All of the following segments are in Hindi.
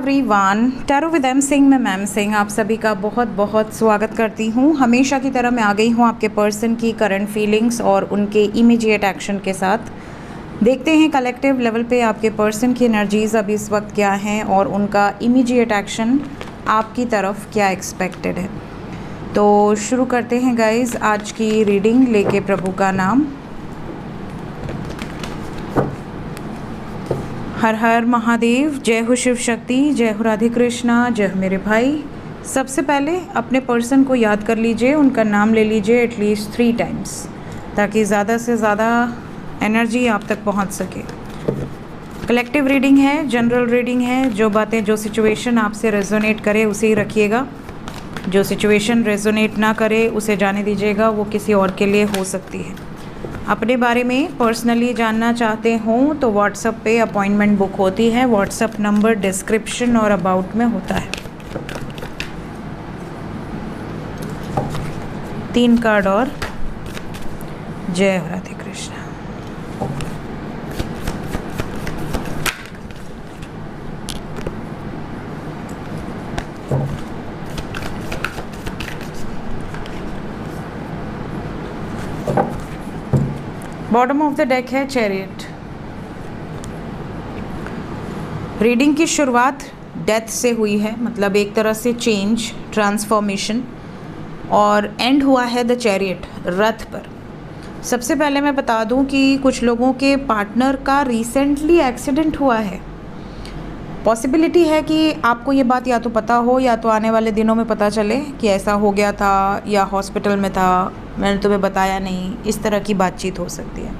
Everyone, tarot with M Singh में मैम सिंह आप सभी का बहुत बहुत स्वागत करती हूँ। हमेशा की तरह मैं आ गई हूँ आपके पर्सन की करंट फीलिंग्स और उनके इमीडिएट एक्शन के साथ। देखते हैं कलेक्टिव लेवल पे आपके पर्सन की एनर्जीज़ अभी इस वक्त क्या हैं और उनका इमीडिएट एक्शन आपकी तरफ क्या एक्सपेक्टेड है। तो शुरू करते हैं गाइज आज की रीडिंग लेके प्रभु का नाम। हर हर महादेव, जय हो शिव शक्ति, जय हो राधे कृष्णा, जय हो मेरे भाई। सबसे पहले अपने पर्सन को याद कर लीजिए, उनका नाम ले लीजिए एटलीस्ट 3 टाइम्स ताकि ज़्यादा से ज़्यादा एनर्जी आप तक पहुंच सके। कलेक्टिव रीडिंग है, जनरल रीडिंग है। जो बातें जो सिचुएशन आपसे रेजोनेट करे उसे ही रखिएगा। जो सिचुएशन रेजोनेट ना करे उसे जाने दीजिएगा, वो किसी और के लिए हो सकती है। अपने बारे में पर्सनली जानना चाहते हों तो व्हाट्सएप पे अपॉइंटमेंट बुक होती है। व्हाट्सएप नंबर डिस्क्रिप्शन और अबाउट में होता है। 3 कार्ड और जय हो Radhe Krishna. Bottom of the deck है चैरियट। रीडिंग की शुरुआत डेथ से हुई है, मतलब एक तरह से चेंज, ट्रांसफॉर्मेशन, और एंड हुआ है द चैरियट, रथ पर। सबसे पहले मैं बता दूं कि कुछ लोगों के पार्टनर का रिसेंटली एक्सीडेंट हुआ है। पॉसिबिलिटी है कि आपको ये बात या तो पता हो या तो आने वाले दिनों में पता चले कि ऐसा हो गया था या हॉस्पिटल में था, मैंने तुम्हें बताया नहीं, इस तरह की बातचीत हो सकती है।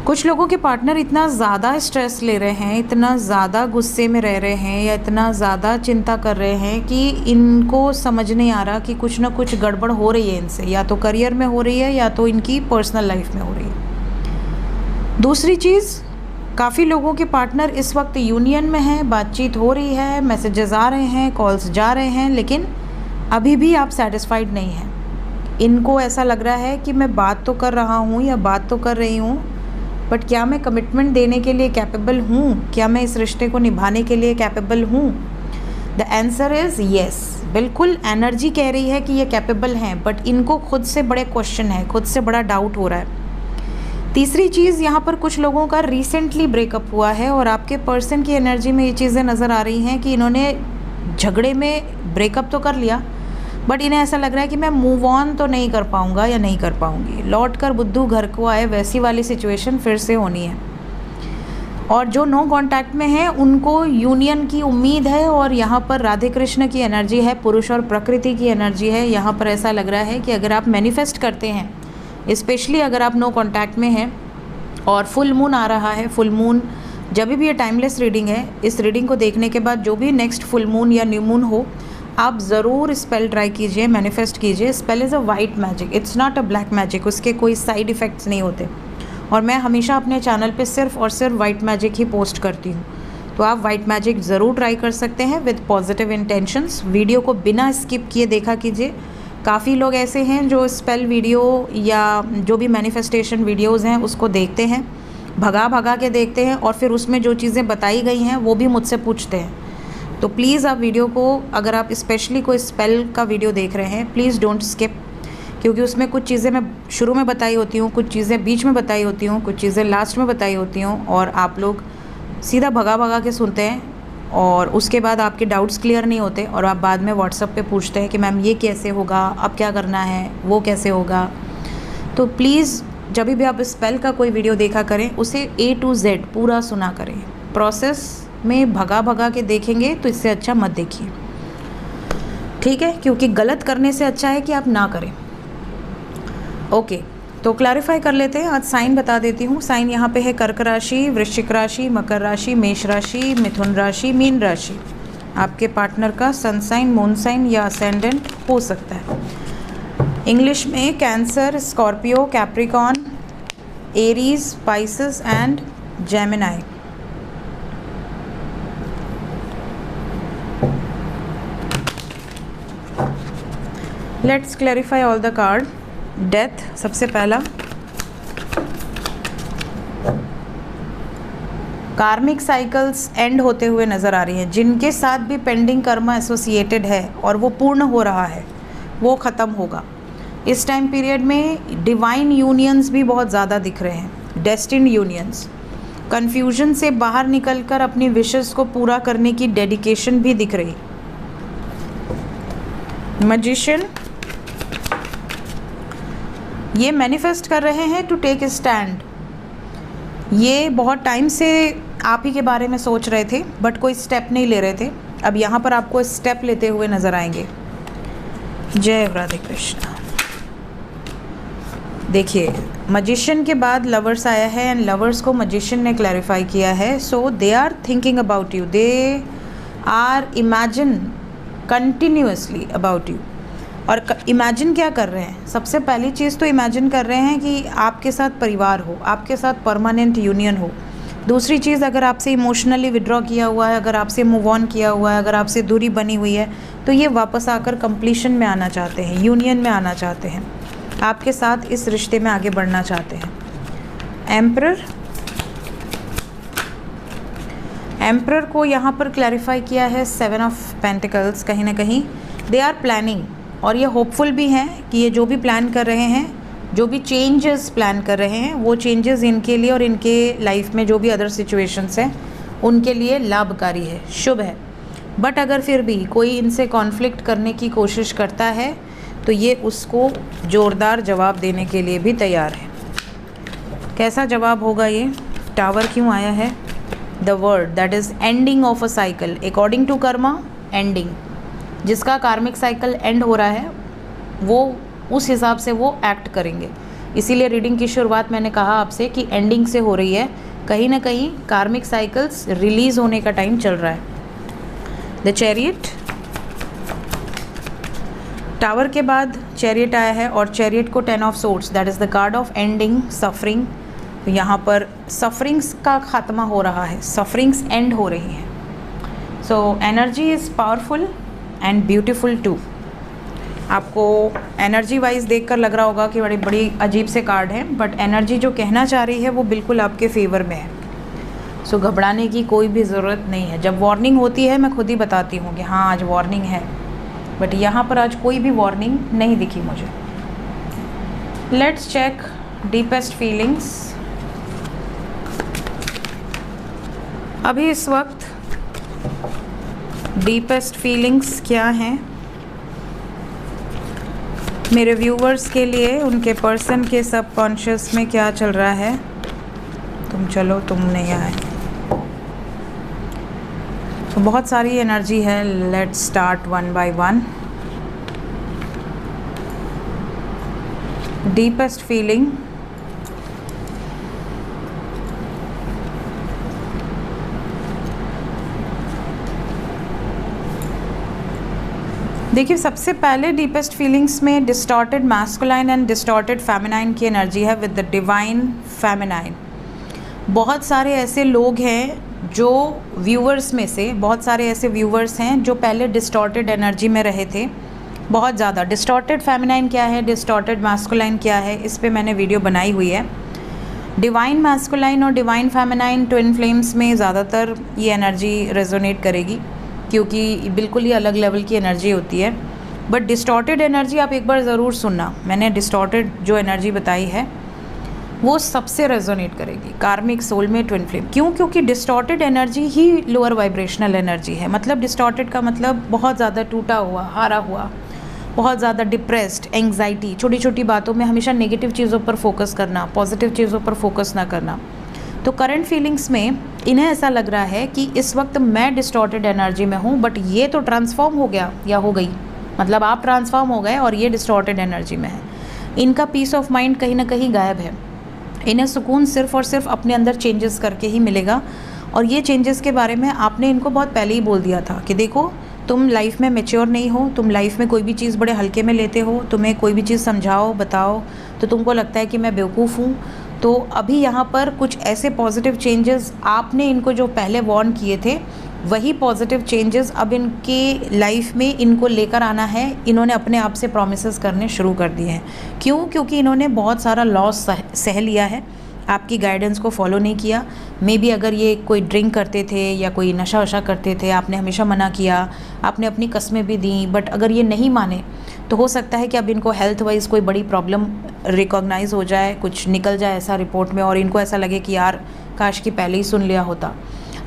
कुछ लोगों के पार्टनर इतना ज़्यादा स्ट्रेस ले रहे हैं, इतना ज़्यादा गुस्से में रह रहे हैं या इतना ज़्यादा चिंता कर रहे हैं कि इनको समझ नहीं आ रहा कि कुछ ना कुछ गड़बड़ हो रही है इनसे, या तो करियर में हो रही है या तो इनकी पर्सनल लाइफ में हो रही है। दूसरी चीज़, काफ़ी लोगों के पार्टनर इस वक्त यूनियन में हैं, बातचीत हो रही है, मैसेजेस आ रहे हैं, कॉल्स जा रहे हैं, लेकिन अभी भी आप सेटिस्फाइड नहीं हैं। इनको ऐसा लग रहा है कि मैं बात तो कर रहा हूँ या बात तो कर रही हूँ, बट क्या मैं कमिटमेंट देने के लिए कैपेबल हूँ? क्या मैं इस रिश्ते को निभाने के लिए कैपेबल हूँ? The answer is yes. बिल्कुल एनर्जी कह रही है कि ये कैपेबल हैं, बट इनको खुद से बड़े क्वेश्चन है, खुद से बड़ा डाउट हो रहा है। तीसरी चीज़, यहाँ पर कुछ लोगों का रिसेंटली ब्रेकअप हुआ है और आपके पर्सन की एनर्जी में ये चीज़ें नज़र आ रही हैं कि इन्होंने झगड़े में ब्रेकअप तो कर लिया, बट इन्हें ऐसा लग रहा है कि मैं मूव ऑन तो नहीं कर पाऊँगा या नहीं कर पाऊँगी। लौट कर बुद्धू घर को आए, वैसी वाली सिचुएशन फिर से होनी है। और जो नो कांटेक्ट में है उनको यूनियन की उम्मीद है, और यहाँ पर राधे कृष्ण की एनर्जी है, पुरुष और प्रकृति की एनर्जी है। यहाँ पर ऐसा लग रहा है कि अगर आप मैनिफेस्ट करते हैं, स्पेशली अगर आप नो कांटेक्ट में हैं और फुल मून आ रहा है, फुल मून जब भी ये टाइमलेस रीडिंग है, इस रीडिंग को देखने के बाद जो भी नेक्स्ट फुल मून या न्यू मून हो, आप ज़रूर स्पेल ट्राई कीजिए, मैनिफेस्ट कीजिए। Spell is a white magic, it's not a black magic, उसके कोई साइड इफ़ेक्ट्स नहीं होते। और मैं हमेशा अपने चैनल पे सिर्फ और सिर्फ वाइट मैजिक ही पोस्ट करती हूँ, तो आप वाइट मैजिक ज़रूर ट्राई कर सकते हैं विद पॉजिटिव इंटेंशंस। वीडियो को बिना स्किप किए देखा कीजिए। काफ़ी लोग ऐसे हैं जो स्पेल वीडियो या जो भी मैनिफेस्टेशन वीडियोज़ हैं उसको देखते हैं, भगा भगा के देखते हैं, और फिर उसमें जो चीज़ें बताई गई हैं वो भी मुझसे पूछते हैं। तो प्लीज़ आप वीडियो को, अगर आप स्पेशली कोई स्पेल का वीडियो देख रहे हैं, प्लीज़ डोंट स्किप, क्योंकि उसमें कुछ चीज़ें मैं शुरू में बताई होती हूँ, कुछ चीज़ें बीच में बताई होती हूँ, कुछ चीज़ें लास्ट में बताई होती हूँ, और आप लोग सीधा भगा भगा के सुनते हैं और उसके बाद आपके डाउट्स क्लियर नहीं होते और आप बाद में व्हाट्सएप पे पूछते हैं कि मैम ये कैसे होगा, अब क्या करना है, वो कैसे होगा। तो प्लीज़ जब भी आप स्पेल का कोई वीडियो देखा करें, उसे A to Z पूरा सुना करें। प्रोसेस में भगा भगा के देखेंगे तो इससे अच्छा मत देखिए, ठीक है? क्योंकि गलत करने से अच्छा है कि आप ना करें। ओके, तो क्लैरिफाई कर लेते हैं। आज साइन बता देती हूँ। साइन यहाँ पे है कर्क राशि, वृश्चिक राशि, मकर राशि, मेष राशि, मिथुन राशि, मीन राशि। आपके पार्टनर का सन साइन, मून साइन या असेंडेंट हो सकता है। इंग्लिश में cancer, Scorpio, Capricorn, Aries, Pisces and Gemini. Let's clarify all the card. Death सबसे पहला, कार्मिक साइकिल्स एंड होते हुए नज़र आ रही हैं, जिनके साथ भी पेंडिंग कर्मा एसोसिएटेड है और वो पूर्ण हो रहा है, वो ख़त्म होगा। इस टाइम पीरियड में डिवाइन यूनियंस भी बहुत ज़्यादा दिख रहे हैं, डेस्टिन्ड यूनियंस। कन्फ्यूजन से बाहर निकलकर अपनी विशेस को पूरा करने की डेडिकेशन भी दिख रही। मैजिशियन ये मैनिफेस्ट कर रहे हैं टू टेक स्टैंड। ये बहुत टाइम से आप ही के बारे में सोच रहे थे बट कोई स्टेप नहीं ले रहे थे, अब यहाँ पर आपको स्टेप लेते हुए नज़र आएंगे। जय राधे कृष्णा। देखिए, मैजिशियन के बाद लवर्स आया है एंड लवर्स को मैजिशियन ने क्लैरिफाई किया है। So they are thinking about you, they are imagine continuously about you. और इमेजिन क्या कर रहे हैं? सबसे पहली चीज़ तो इमेजिन कर रहे हैं कि आपके साथ परिवार हो, आपके साथ परमानेंट यूनियन हो। दूसरी चीज़, अगर आपसे इमोशनली विड्रॉ किया हुआ है, अगर आपसे मूव ऑन किया हुआ है, अगर आपसे दूरी बनी हुई है, तो ये वापस आकर कंप्लीशन में आना चाहते हैं, यूनियन में आना चाहते हैं, आपके साथ इस रिश्ते में आगे बढ़ना चाहते हैं। एम्परर को यहाँ पर क्लैरिफाई किया है 7 ऑफ पेंटिकल्स। कहीं ना कहीं दे आर प्लानिंग, और ये होपफुल भी हैं कि ये जो भी प्लान कर रहे हैं, जो भी चेंजेस प्लान कर रहे हैं, वो चेंजेस इनके लिए और इनके लाइफ में जो भी अदर सिचुएशंस हैं उनके लिए लाभकारी है, शुभ है। बट अगर फिर भी कोई इनसे कॉन्फ्लिक्ट करने की कोशिश करता है तो ये उसको ज़ोरदार जवाब देने के लिए भी तैयार है। कैसा जवाब होगा ये? टावर क्यों आया है? The word that is ending of a cycle, according to karma ending. जिसका कार्मिक साइकिल एंड हो रहा है वो उस हिसाब से वो एक्ट करेंगे। इसीलिए रीडिंग की शुरुआत मैंने कहा आपसे कि एंडिंग से हो रही है, कहीं ना कहीं कार्मिक साइकिल्स रिलीज़ होने का टाइम चल रहा है। द चैरियट, टावर के बाद चैरियट आया है और चैरियट को 10 of swords, that is the card of ending suffering. तो यहाँ पर सफरिंग्स का खात्मा हो रहा है, सफरिंग्स एंड हो रही हैं। So energy is powerful and beautiful too. आपको एनर्जी वाइज देखकर लग रहा होगा कि बड़ी अजीब से कार्ड हैं, बट एनर्जी जो कहना चाह रही है वो बिल्कुल आपके फेवर में है। सो घबराने की कोई भी ज़रूरत नहीं है। जब वार्निंग होती है मैं खुद ही बताती हूँ कि हाँ आज वार्निंग है, बट यहाँ पर आज कोई भी वार्निंग नहीं दिखी मुझे। Let's check deepest feelings. अभी इस वक्त डीपेस्ट फीलिंग्स क्या हैं मेरे व्यूवर्स के लिए, उनके पर्सन के सबकॉन्शियस में क्या चल रहा है। तुम चलो, तुम नहीं आए। तो बहुत सारी एनर्जी है। Let's start one by one. Deepest feeling, देखिए सबसे पहले डीपेस्ट फीलिंग्स में distorted masculine and distorted feminine की एनर्जी है विद द डिवाइन फेमिनाइन। बहुत सारे ऐसे लोग हैं जो व्यूवर्स में से, बहुत सारे ऐसे व्यूवर्स हैं जो पहले डिस्टॉर्टेड एनर्जी में रहे थे बहुत ज़्यादा। डिस्टॉर्टेड फेमिनाइन क्या है, डिस्टॉर्टेड मैस्कुलाइन क्या है, इस पे मैंने वीडियो बनाई हुई है। डिवाइन मैस्कुलाइन और डिवाइन फेमिनाइन ट्विन फ्लेम्स में ज़्यादातर ये एनर्जी रेजोनेट करेगी, क्योंकि बिल्कुल ही अलग लेवल की एनर्जी होती है। बट डिस्टॉर्टेड एनर्जी आप एक बार ज़रूर सुनना, मैंने डिस्टॉर्टेड जो एनर्जी बताई है वो सबसे रेजोनेट करेगी कार्मिक सोल में ट्विन फ्लेम। क्यों? क्योंकि डिस्टॉर्टेड एनर्जी ही लोअर वाइब्रेशनल एनर्जी है। मतलब डिस्टॉर्टेड का मतलब बहुत ज़्यादा टूटा हुआ, हारा हुआ, बहुत ज़्यादा डिप्रेस्ड, एंग्जाइटी, छोटी छोटी बातों में हमेशा नेगेटिव चीज़ों पर फोकस करना, पॉजिटिव चीज़ों पर फोकस ना करना। तो करंट फीलिंग्स में इन्हें ऐसा लग रहा है कि इस वक्त मैं डिस्टॉर्टेड एनर्जी में हूँ, बट ये तो ट्रांसफॉर्म हो गया या हो गई, मतलब आप ट्रांसफॉर्म हो गए और ये डिस्टॉर्टेड एनर्जी में है। इनका पीस ऑफ माइंड कहीं ना कहीं गायब है। इन्हें सुकून सिर्फ और सिर्फ अपने अंदर चेंजेस करके ही मिलेगा। और ये चेंजेस के बारे में आपने इनको बहुत पहले ही बोल दिया था कि देखो तुम लाइफ में मैच्योर नहीं हो, तुम लाइफ में कोई भी चीज़ बड़े हल्के में लेते हो, तुम्हें कोई भी चीज़ समझाओ बताओ तो तुमको लगता है कि मैं बेवकूफ़ हूँ। तो अभी यहाँ पर कुछ ऐसे पॉजिटिव चेंजेस आपने इनको जो पहले वार्न किए थे, वही पॉजिटिव चेंजेस अब इनके लाइफ में इनको लेकर आना है। इन्होंने अपने आप से प्रॉमिसेस करने शुरू कर दिए हैं। क्यों? क्योंकि इन्होंने बहुत सारा लॉस सह लिया है। आपकी गाइडेंस को फॉलो नहीं किया। मे बी अगर ये कोई ड्रिंक करते थे या कोई नशा वशा करते थे, आपने हमेशा मना किया, आपने अपनी कस्में भी दी, बट अगर ये नहीं माने तो हो सकता है कि अब इनको हेल्थ वाइज कोई बड़ी प्रॉब्लम रिकॉग्नाइज हो जाए, कुछ निकल जाए ऐसा रिपोर्ट में, और इनको ऐसा लगे कि यार काश कि पहले ही सुन लिया होता।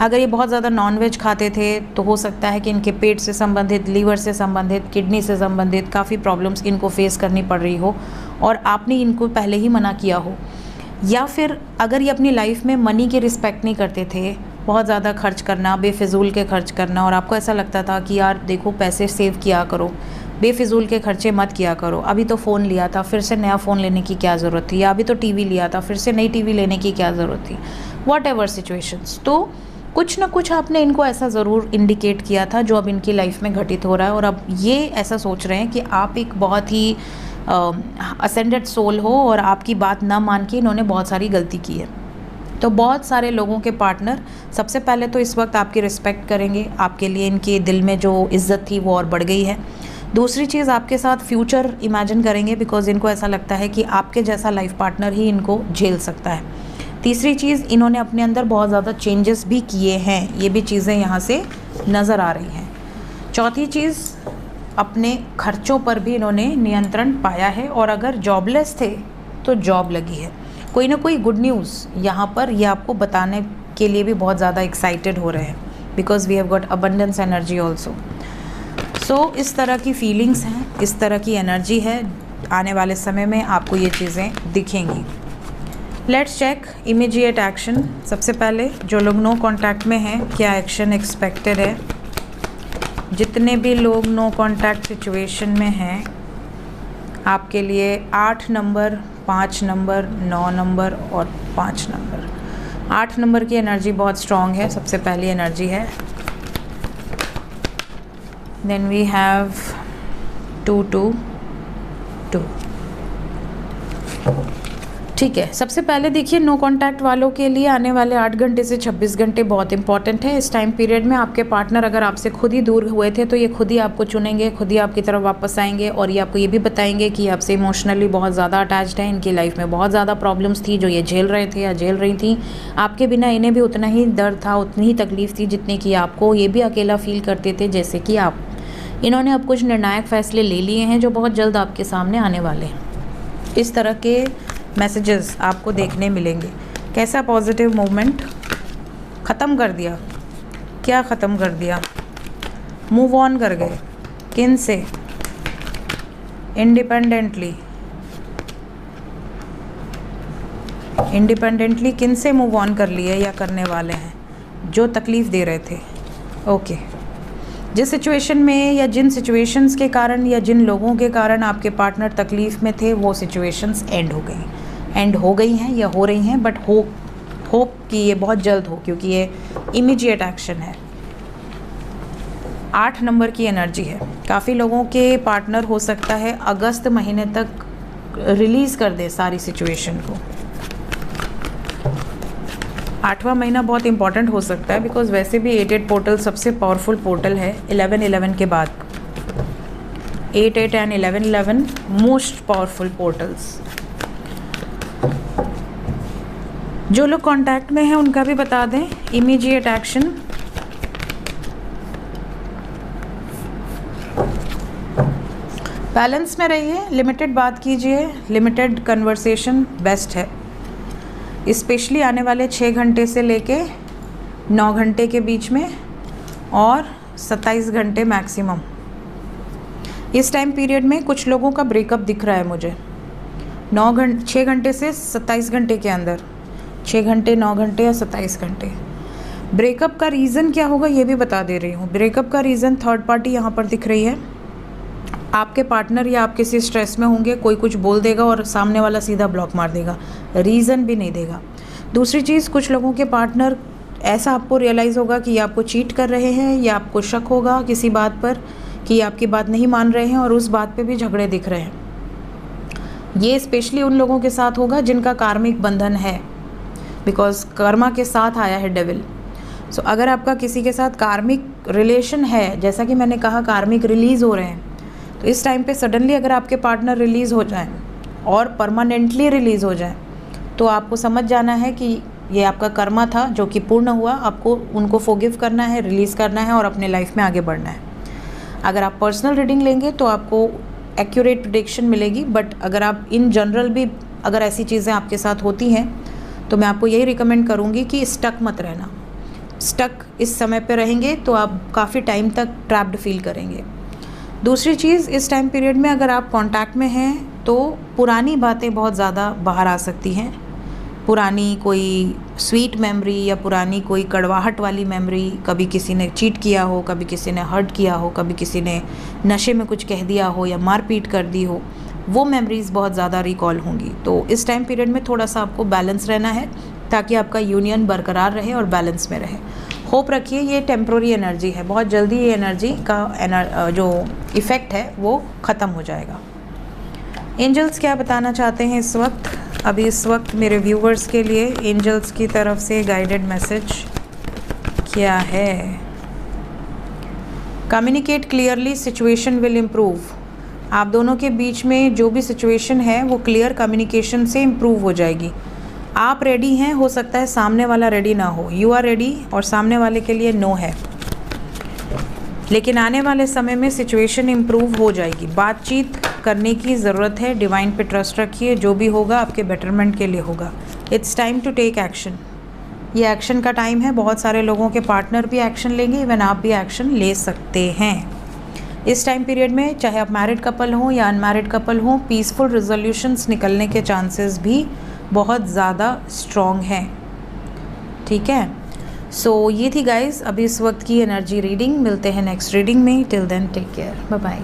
अगर ये बहुत ज़्यादा नॉनवेज खाते थे तो हो सकता है कि इनके पेट से संबंधित, लीवर से संबंधित, किडनी से संबंधित काफ़ी प्रॉब्लम्स इनको फेस करनी पड़ रही हो और आपने इनको पहले ही मना किया हो। या फिर अगर ये अपनी लाइफ में मनी की रिस्पेक्ट नहीं करते थे, बहुत ज़्यादा खर्च करना, बेफिजूल के खर्च करना, और आपको ऐसा लगता था कि यार देखो पैसे सेव किया करो, बेफिजूल के खर्चे मत किया करो, अभी तो फ़ोन लिया था फिर से नया फ़ोन लेने की क्या ज़रूरत थी, या अभी तो टीवी लिया था फिर से नई टीवी लेने की क्या ज़रूरत थी, वॉट एवर सिचुएशंस। तो कुछ ना कुछ आपने इनको ऐसा ज़रूर इंडिकेट किया था जो अब इनकी लाइफ में घटित हो रहा है, और अब ये ऐसा सोच रहे हैं कि आप एक बहुत ही असेंडेड सोल हो और आपकी बात ना मान के इन्होंने बहुत सारी गलती की है। तो बहुत सारे लोगों के पार्टनर सबसे पहले तो इस वक्त आपकी रिस्पेक्ट करेंगे, आपके लिए इनके दिल में जो इज़्ज़त थी वो और बढ़ गई है। दूसरी चीज़, आपके साथ फ्यूचर इमेजिन करेंगे, बिकॉज़ इनको ऐसा लगता है कि आपके जैसा लाइफ पार्टनर ही इनको झेल सकता है। तीसरी चीज़, इन्होंने अपने अंदर बहुत ज़्यादा चेंजेस भी किए हैं, ये भी चीज़ें यहाँ से नज़र आ रही हैं। चौथी चीज़, अपने खर्चों पर भी इन्होंने नियंत्रण पाया है, और अगर जॉबलेस थे तो जॉब लगी है। कोई ना कोई गुड न्यूज़ यहाँ पर ये आपको बताने के लिए भी बहुत ज़्यादा एक्साइटेड हो रहे हैं, because we have got abundance energy also. So इस तरह की फीलिंग्स हैं, इस तरह की एनर्जी है, आने वाले समय में आपको ये चीज़ें दिखेंगी। Let's check immediate action. सबसे पहले जो लोग नो कॉन्टैक्ट में हैं, क्या एक्शन एक्सपेक्टेड है। जितने भी लोग नो कॉन्टैक्ट सिचुएशन में हैं, आपके लिए 8 नंबर, 5 नंबर, 9 नंबर और 5 नंबर। 8 नंबर की एनर्जी बहुत स्ट्रॉन्ग है, सबसे पहली एनर्जी है। Then we have 2 2 2। ठीक है, सबसे पहले देखिए नो कॉन्टैक्ट वालों के लिए आने वाले 8 घंटे से 26 घंटे बहुत इंपॉर्टेंट है। इस टाइम पीरियड में आपके पार्टनर अगर आपसे खुद ही दूर हुए थे तो ये खुद ही आपको चुनेंगे, खुद ही आपकी तरफ वापस आएंगे, और ये आपको ये भी बताएंगे कि आपसे इमोशनली बहुत ज़्यादा अटैच्ड है। इनकी लाइफ में बहुत ज़्यादा प्रॉब्लम्स थी जो ये झेल रहे थे या झेल रही थी। आपके बिना इन्हें भी उतना ही दर्द था, उतनी ही तकलीफ थी जितनी कि आपको। ये भी अकेला फील करते थे जैसे कि आप। इन्होंने अब कुछ निर्णायक फैसले ले लिए हैं जो बहुत जल्द आपके सामने आने वाले हैं। इस तरह के मैसेजेस आपको देखने मिलेंगे। कैसा पॉजिटिव मूवमेंट। ख़त्म कर दिया, क्या ख़त्म कर दिया, मूव ऑन कर गए। किन से? इंडिपेंडेंटली। इंडिपेंडेंटली किन से मूव ऑन कर लिए या करने वाले हैं? जो तकलीफ़ दे रहे थे। ओके, जिस सिचुएशन में या जिन सिचुएशंस के कारण या जिन लोगों के कारण आपके पार्टनर तकलीफ़ में थे, वो सिचुएशंस एंड हो गई हैं या हो रही हैं, बट होप कि ये बहुत जल्द हो, क्योंकि ये इमीडिएट एक्शन है। 8 नंबर की एनर्जी है। काफ़ी लोगों के पार्टनर हो सकता है अगस्त महीने तक रिलीज़ कर दे सारी सिचुएशन को। 8वां महीना बहुत इंपॉर्टेंट हो सकता है, बिकॉज वैसे भी 8 पोर्टल सबसे पावरफुल पोर्टल है 11 के बाद। 8 एंड 11 मोस्ट पावरफुल पोर्टल्स। जो लोग कांटेक्ट में हैं उनका भी बता दें। Immediate action. बैलेंस में रहिए, लिमिटेड बात कीजिए, लिमिटेड कन्वर्सेशन बेस्ट है। स्पेशली आने वाले 6 घंटे से लेके 9 घंटे के बीच में, और 27 घंटे मैक्सिमम। इस टाइम पीरियड में कुछ लोगों का ब्रेकअप दिख रहा है मुझे। 6 घंटे से 27 घंटे के अंदर, 6 घंटे, 9 घंटे या 27 घंटे। ब्रेकअप का रीज़न क्या होगा ये भी बता दे रही हूँ। ब्रेकअप का रीज़न थर्ड पार्टी यहाँ पर दिख रही है। आपके पार्टनर या आप किसी स्ट्रेस में होंगे, कोई कुछ बोल देगा और सामने वाला सीधा ब्लॉक मार देगा, रीज़न भी नहीं देगा। दूसरी चीज़, कुछ लोगों के पार्टनर ऐसा आपको रियलाइज़ होगा कि आपको चीट कर रहे हैं, या आपको शक होगा किसी बात पर कि आपकी बात नहीं मान रहे हैं, और उस बात पे भी झगड़े दिख रहे हैं। ये स्पेशली उन लोगों के साथ होगा जिनका कार्मिक बंधन है, बिकॉज कर्मा के साथ आया है डेविल। सो अगर आपका किसी के साथ कार्मिक रिलेशन है, जैसा कि मैंने कहा कार्मिक रिलीज़ हो रहे हैं, तो इस टाइम पे सडनली अगर आपके पार्टनर रिलीज़ हो जाएं और परमानेंटली रिलीज़ हो जाएं, तो आपको समझ जाना है कि ये आपका कर्मा था जो कि पूर्ण हुआ, आपको उनको फॉरगिव करना है, रिलीज़ करना है और अपने लाइफ में आगे बढ़ना है। अगर आप पर्सनल रीडिंग लेंगे तो आपको एक्यूरेट प्रेडिक्शन मिलेगी, बट अगर आप इन जनरल भी अगर ऐसी चीज़ें आपके साथ होती हैं तो मैं आपको यही रिकमेंड करूँगी कि स्टक मत रहना। स्टक इस समय पे रहेंगे तो आप काफ़ी टाइम तक ट्रैप्ड फील करेंगे। दूसरी चीज़, इस टाइम पीरियड में अगर आप कांटेक्ट में हैं तो पुरानी बातें बहुत ज़्यादा बाहर आ सकती हैं। पुरानी कोई स्वीट मेमोरी या पुरानी कोई कड़वाहट वाली मेमोरी, कभी किसी ने चीट किया हो, कभी किसी ने हर्ट किया हो, कभी किसी ने नशे में कुछ कह दिया हो या मारपीट कर दी हो, वो मेमोरीज़ बहुत ज़्यादा रिकॉल होंगी। तो इस टाइम पीरियड में थोड़ा सा आपको बैलेंस रहना है ताकि आपका यूनियन बरकरार रहे और बैलेंस में रहे। होप रखिए ये टेम्प्रोरी एनर्जी है, बहुत जल्दी ये एनर्जी का जो इफ़ेक्ट है वो ख़त्म हो जाएगा। एंजल्स क्या बताना चाहते हैं इस वक्त? अभी इस वक्त मेरे व्यूवर्स के लिए एंजल्स की तरफ से गाइडेड मैसेज क्या है? Communicate clearly, situation will improve. आप दोनों के बीच में जो भी सिचुएशन है वो क्लियर कम्युनिकेशन से इम्प्रूव हो जाएगी। आप रेडी हैं, हो सकता है सामने वाला रेडी ना हो। यू आर रेडी और सामने वाले के लिए नो है, लेकिन आने वाले समय में सिचुएशन इम्प्रूव हो जाएगी। बातचीत करने की ज़रूरत है, डिवाइन पे ट्रस्ट रखिए, जो भी होगा आपके बेटरमेंट के लिए होगा। It's time to take action. ये एक्शन का टाइम है। बहुत सारे लोगों के पार्टनर भी एक्शन लेंगे, इवन आप भी एक्शन ले सकते हैं। इस टाइम पीरियड में चाहे आप मैरिड कपल हों या अनमैरिड कपल हों, पीसफुल रिजोल्यूशंस निकलने के चांसेस भी बहुत ज़्यादा स्ट्रॉन्ग हैं। ठीक है, सो ये थी गाइस अभी इस वक्त की एनर्जी रीडिंग। मिलते हैं नेक्स्ट रीडिंग में। Till then take care, bye bye.